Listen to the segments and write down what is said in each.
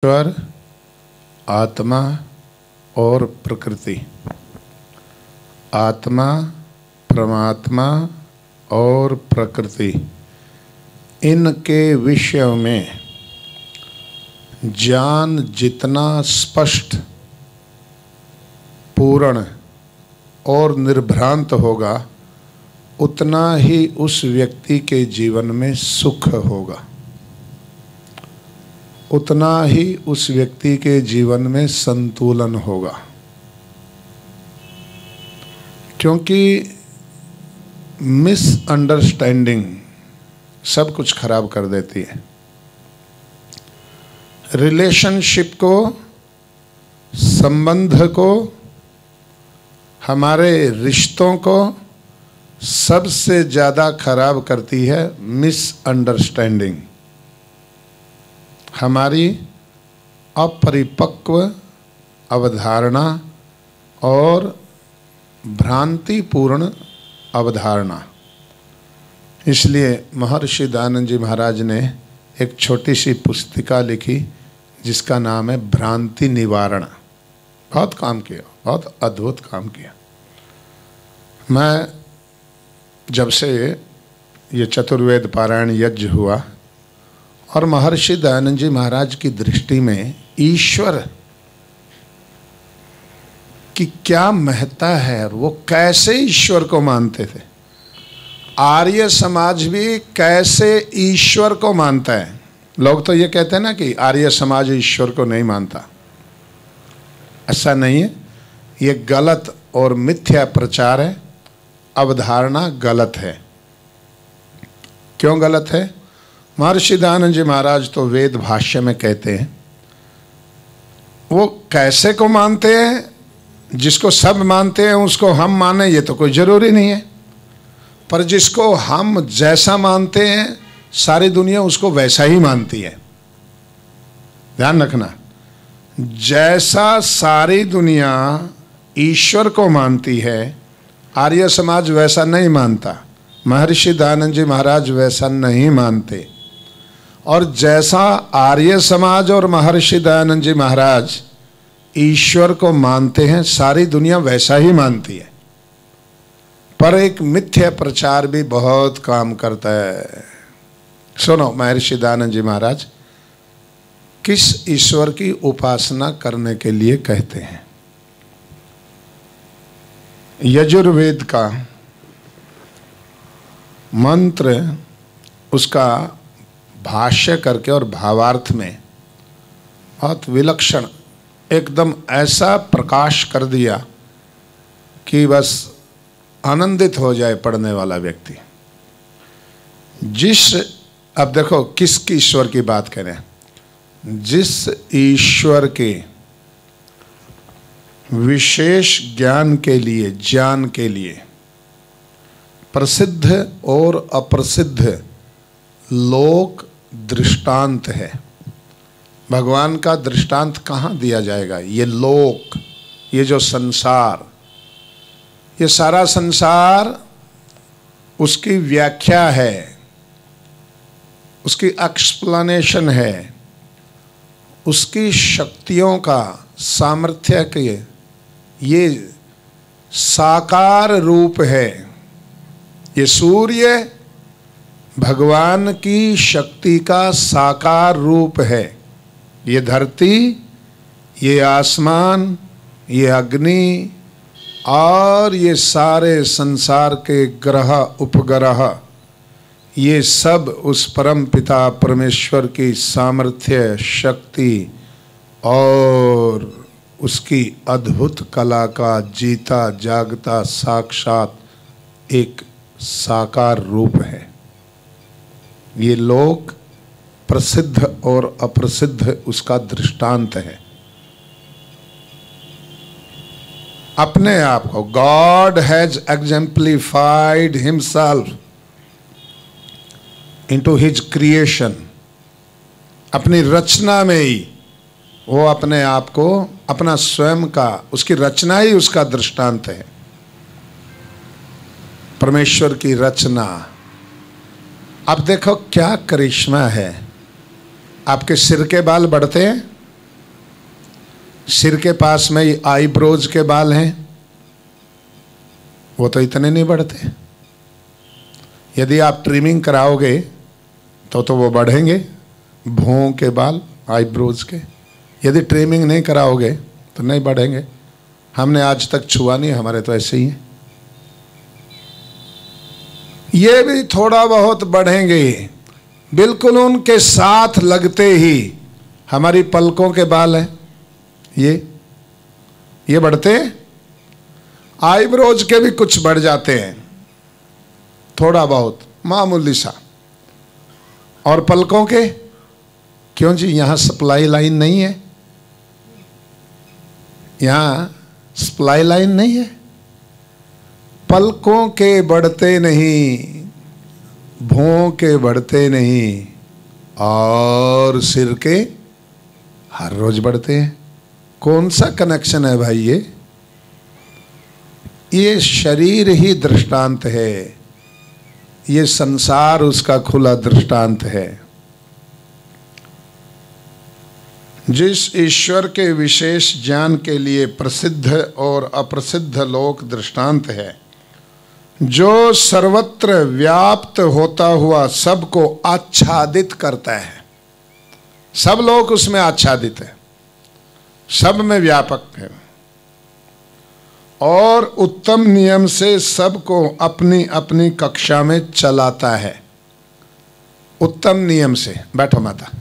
ईश्वर, आत्मा और प्रकृति, आत्मा, परमात्मा और प्रकृति, इनके विषय में ज्ञान जितना स्पष्ट, पूर्ण और निर्भ्रांत होगा, उतना ही उस व्यक्ति के जीवन में सुख होगा, उतना ही उस व्यक्ति के जीवन में संतुलन होगा। क्योंकि मिसअंडरस्टैंडिंग सब कुछ खराब कर देती है। रिलेशनशिप को, संबंध को, हमारे रिश्तों को सबसे ज़्यादा खराब करती है मिसअंडरस्टैंडिंग। हमारी अपरिपक्व अवधारणा और भ्रांतिपूर्ण अवधारणा। इसलिए महर्षि दयानंद जी महाराज ने एक छोटी सी पुस्तिका लिखी जिसका नाम है भ्रांति निवारण। बहुत काम किया, बहुत अद्भुत काम किया। मैं जब से ये चतुर्वेद पारायण यज्ञ हुआ और महर्षि दयानंद जी महाराज की दृष्टि में ईश्वर की क्या महत्ता है और वो कैसे ईश्वर को मानते थे, आर्य समाज भी कैसे ईश्वर को मानता है। लोग तो ये कहते हैं ना कि आर्य समाज ईश्वर को नहीं मानता। ऐसा नहीं है, ये गलत और मिथ्या प्रचार है, अवधारणा गलत है। क्यों गलत है? महर्षि दयानंद जी महाराज तो वेद भाष्य में कहते हैं, वो कैसे को मानते हैं, जिसको सब मानते हैं उसको हम माने ये तो कोई जरूरी नहीं है, पर जिसको हम जैसा मानते हैं सारी दुनिया उसको वैसा ही मानती है। ध्यान रखना, जैसा सारी दुनिया ईश्वर को मानती है, आर्य समाज वैसा नहीं मानता, महर्षि दयानंद जी महाराज वैसा नहीं मानते। और जैसा आर्य समाज और महर्षि दयानंद जी महाराज ईश्वर को मानते हैं, सारी दुनिया वैसा ही मानती है। पर एक मिथ्या प्रचार भी बहुत काम करता है। सुनो, महर्षि दयानंद जी महाराज किस ईश्वर की उपासना करने के लिए कहते हैं। यजुर्वेद का मंत्र, उसका भाष्य करके और भावार्थ में बहुत विलक्षण एकदम ऐसा प्रकाश कर दिया कि बस आनंदित हो जाए पढ़ने वाला व्यक्ति। अब देखो किस ईश्वर की बात करें, जिस ईश्वर के विशेष ज्ञान के लिए प्रसिद्ध और अप्रसिद्ध लोक दृष्टांत है। भगवान का दृष्टांत कहाँ दिया जाएगा? ये लोक, ये जो संसार, ये सारा संसार उसकी व्याख्या है, उसकी एक्सप्लेनेशन है, उसकी शक्तियों का, सामर्थ्य के ये साकार रूप है। ये सूर्य भगवान की शक्ति का साकार रूप है। ये धरती, ये आसमान, ये अग्नि और ये सारे संसार के ग्रह उपग्रह, ये सब उस परम पिता परमेश्वर की सामर्थ्य, शक्ति और उसकी अद्भुत कला का जीता जागता साक्षात एक साकार रूप है। ये लोक प्रसिद्ध और अप्रसिद्ध उसका दृष्टांत है। अपने आप को God has exemplified himself into his creation. अपनी रचना में ही वो अपने आप को, अपना स्वयं का, उसकी रचना ही उसका दृष्टांत है। परमेश्वर की रचना। अब देखो क्या करिश्मा है। आपके सिर के बाल बढ़ते हैं, सिर के पास में ही आईब्रोज के बाल हैं, वो तो इतने नहीं बढ़ते। यदि आप ट्रिमिंग कराओगे तो वो बढ़ेंगे, भौं के बाल आईब्रोज के। यदि ट्रिमिंग नहीं कराओगे तो नहीं बढ़ेंगे। हमने आज तक छुआ नहीं, हमारे तो ऐसे ही हैं। ये भी थोड़ा बहुत बढ़ेंगे। बिल्कुल उनके साथ लगते ही हमारी पलकों के बाल हैं, ये बढ़ते हैं। आईब्रोज के भी कुछ बढ़ जाते हैं, थोड़ा बहुत मामूली सा। और पलकों के क्यों जी, यहां सप्लाई लाइन नहीं है, यहां सप्लाई लाइन नहीं है। पलकों के बढ़ते नहीं, भौं के बढ़ते नहीं, और सिर के हर रोज बढ़ते हैं। कौन सा कनेक्शन है भाई? ये शरीर ही दृष्टांत है, ये संसार उसका खुला दृष्टांत है। जिस ईश्वर के विशेष ज्ञान के लिए प्रसिद्ध और अप्रसिद्ध लोक दृष्टांत है, जो सर्वत्र व्याप्त होता हुआ सबको आच्छादित करता है। सब लोग उसमें आच्छादित है, सब में व्यापक है, और उत्तम नियम से सबको अपनी अपनी कक्षा में चलाता है। उत्तम नियम से। बैठो माता,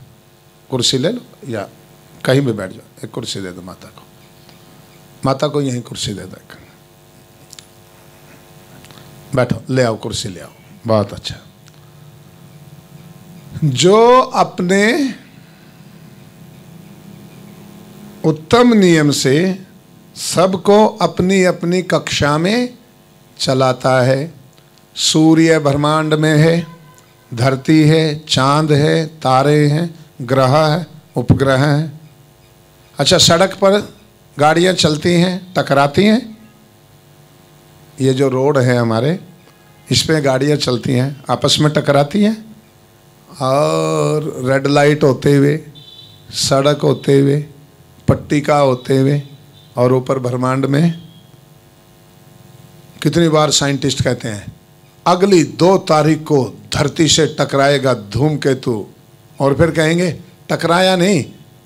कुर्सी ले लो या कहीं भी बैठ जाओ। एक कुर्सी दे दो माता को, माता को यहीं कुर्सी दे दो। बैठो, ले आओ कुर्सी, ले आओ। बहुत अच्छा। जो अपने उत्तम नियम से सबको अपनी अपनी कक्षा में चलाता है। सूर्य ब्रह्मांड में है, धरती है, चांद है, तारे हैं, ग्रह है, उपग्रह हैं। अच्छा, सड़क पर गाड़ियां चलती हैं, टकराती हैं। ये जो रोड है हमारे, इस पे गाड़ियां चलती हैं, आपस में टकराती हैं, और रेड लाइट होते हुए, सड़क होते हुए, पट्टिका होते हुए, और ऊपर ब्रह्मांड में कितनी बार साइंटिस्ट कहते हैं अगली 2 तारीख को धरती से टकराएगा धूमकेतु, और फिर कहेंगे टकराया नहीं,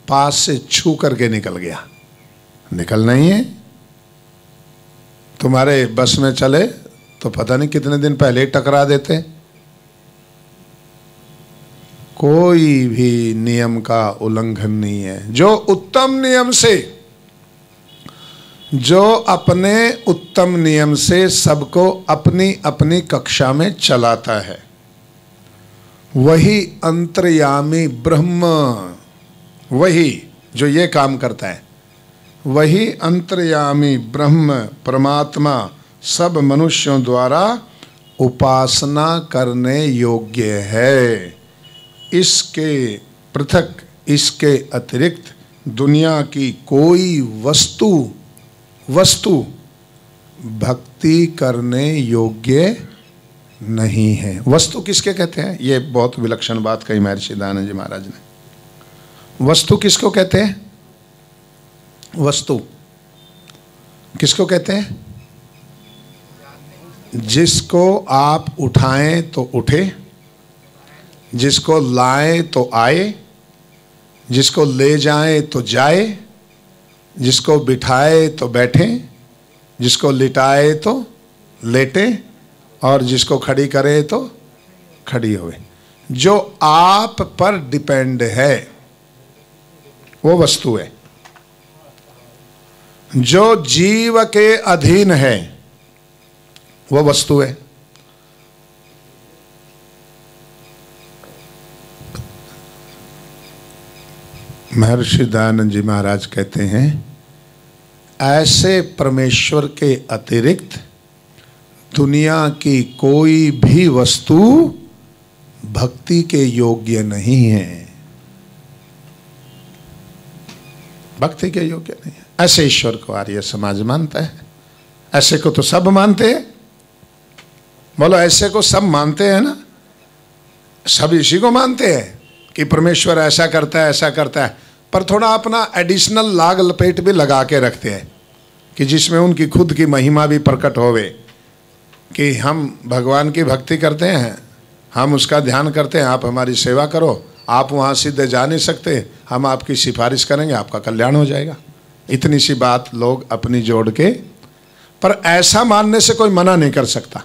पास से छू करके निकल गया। निकलना ही है। तुम्हारे बस में चले तो पता नहीं कितने दिन पहले ही टकरा देते। कोई भी नियम का उल्लंघन नहीं है। जो उत्तम नियम से, जो अपने उत्तम नियम से सबको अपनी अपनी कक्षा में चलाता है, वही अंतर्यामी ब्रह्म, वही जो ये काम करता है, वही अंतर्यामी ब्रह्म परमात्मा सब मनुष्यों द्वारा उपासना करने योग्य है। इसके पृथक, इसके अतिरिक्त दुनिया की कोई वस्तु भक्ति करने योग्य नहीं है। वस्तु किसके कहते हैं? ये बहुत विलक्षण बात कही महर्षि दयानंद जी महाराज ने। वस्तु किसको कहते हैं? वस्तु किसको कहते हैं? जिसको आप उठाएं तो उठे, जिसको लाएं तो आए, जिसको ले जाएं तो जाए, जिसको बिठाए तो बैठे, जिसको लिटाए तो लेटे, और जिसको खड़ी करे तो खड़ी होए। जो आप पर डिपेंड है वो वस्तु है। जो जीव के अधीन है वो वस्तु है। महर्षि दयानंद जी महाराज कहते हैं, ऐसे परमेश्वर के अतिरिक्त दुनिया की कोई भी वस्तु भक्ति के योग्य नहीं है। भक्ति के योग्य नहीं है। ऐसे ईश्वर को आर्य समाज मानता है। ऐसे को तो सब मानते हैं। बोलो, ऐसे को सब मानते हैं ना? सब इसी को मानते हैं कि परमेश्वर ऐसा करता है, ऐसा करता है। पर थोड़ा अपना एडिशनल लाग लपेट भी लगा के रखते हैं कि जिसमें उनकी खुद की महिमा भी प्रकट होवे कि हम भगवान की भक्ति करते हैं, हम उसका ध्यान करते हैं, आप हमारी सेवा करो, आप वहाँ सीधे जा नहीं सकते, हम आपकी सिफारिश करेंगे, आपका कल्याण हो जाएगा। इतनी सी बात लोग अपनी जोड़ के, पर ऐसा मानने से कोई मना नहीं कर सकता।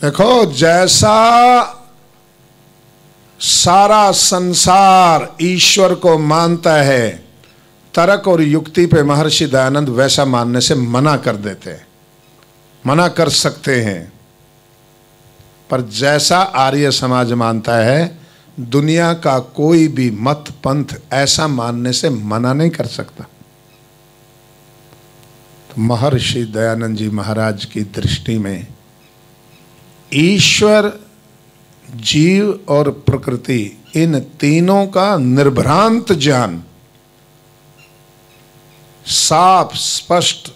देखो, जैसा सारा संसार ईश्वर को मानता है, तर्क और युक्ति पे महर्षि दयानंद वैसा मानने से मना कर देते हैं, मना कर सकते हैं। पर जैसा आर्य समाज मानता है, दुनिया का कोई भी मत पंथ ऐसा मानने से मना नहीं कर सकता। तो महर्षि दयानंद जी महाराज की दृष्टि में ईश्वर, जीव और प्रकृति, इन तीनों का निर्भ्रांत ज्ञान साफ स्पष्ट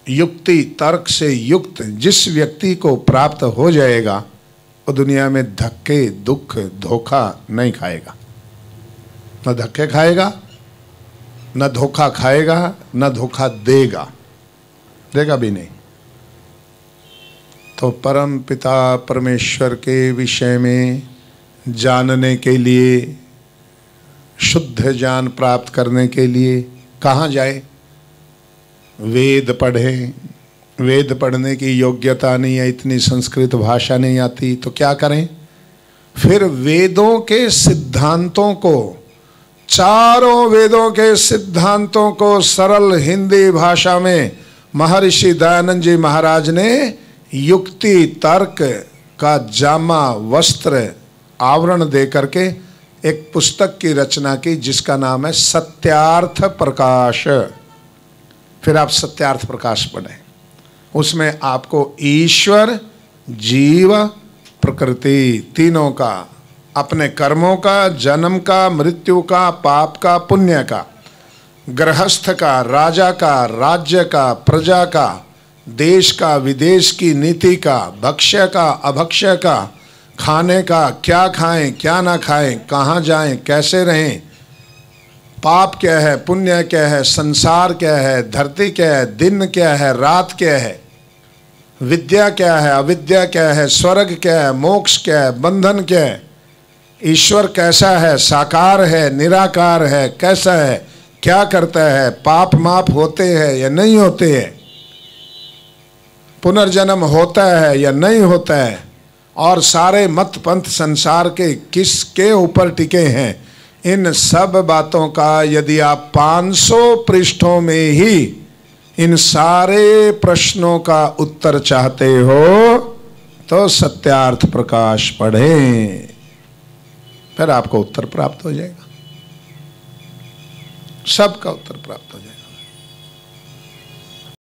युक्ति तर्क से युक्त जिस व्यक्ति को प्राप्त हो जाएगा, वो दुनिया में धक्के, दुख, धोखा नहीं खाएगा। न धक्के खाएगा, न धोखा खाएगा, न धोखा देगा, देगा भी नहीं। तो परम पिता परमेश्वर के विषय में जानने के लिए, शुद्ध ज्ञान प्राप्त करने के लिए कहाँ जाए? वेद पढ़ें। वेद पढ़ने की योग्यता नहीं है, इतनी संस्कृत भाषा नहीं आती, तो क्या करें? फिर वेदों के सिद्धांतों को, चारों वेदों के सिद्धांतों को सरल हिंदी भाषा में महर्षि दयानंद जी महाराज ने युक्ति तर्क का जामा, वस्त्र, आवरण दे करके एक पुस्तक की रचना की जिसका नाम है सत्यार्थ प्रकाश। फिर आप सत्यार्थ प्रकाश पढ़ें, उसमें आपको ईश्वर, जीव, प्रकृति तीनों का, अपने कर्मों का, जन्म का, मृत्यु का, पाप का, पुण्य का, गृहस्थ का, राजा का, राज्य का, प्रजा का, देश का, विदेश की नीति का, भक्ष्य का, अभक्ष्य का, खाने का, क्या खाएं क्या ना खाएं, कहाँ जाएं, कैसे रहें, पाप क्या है, पुण्य क्या है, संसार क्या है, धरती क्या है, दिन क्या है, रात क्या है, विद्या क्या है, अविद्या क्या है, स्वर्ग क्या है, मोक्ष क्या है, बंधन क्या है, ईश्वर कैसा है, साकार है, निराकार है, कैसा है, क्या करता है, पाप माप होते हैं या नहीं होते हैं, पुनर्जन्म होता है या नहीं होता है, और सारे मत पंथ संसार के किसके ऊपर टिके हैं, इन सब बातों का यदि आप 500 पृष्ठों में ही इन सारे प्रश्नों का उत्तर चाहते हो तो सत्यार्थ प्रकाश पढ़ें, फिर आपको उत्तर प्राप्त हो जाएगा, सबका उत्तर प्राप्त हो जाएगा।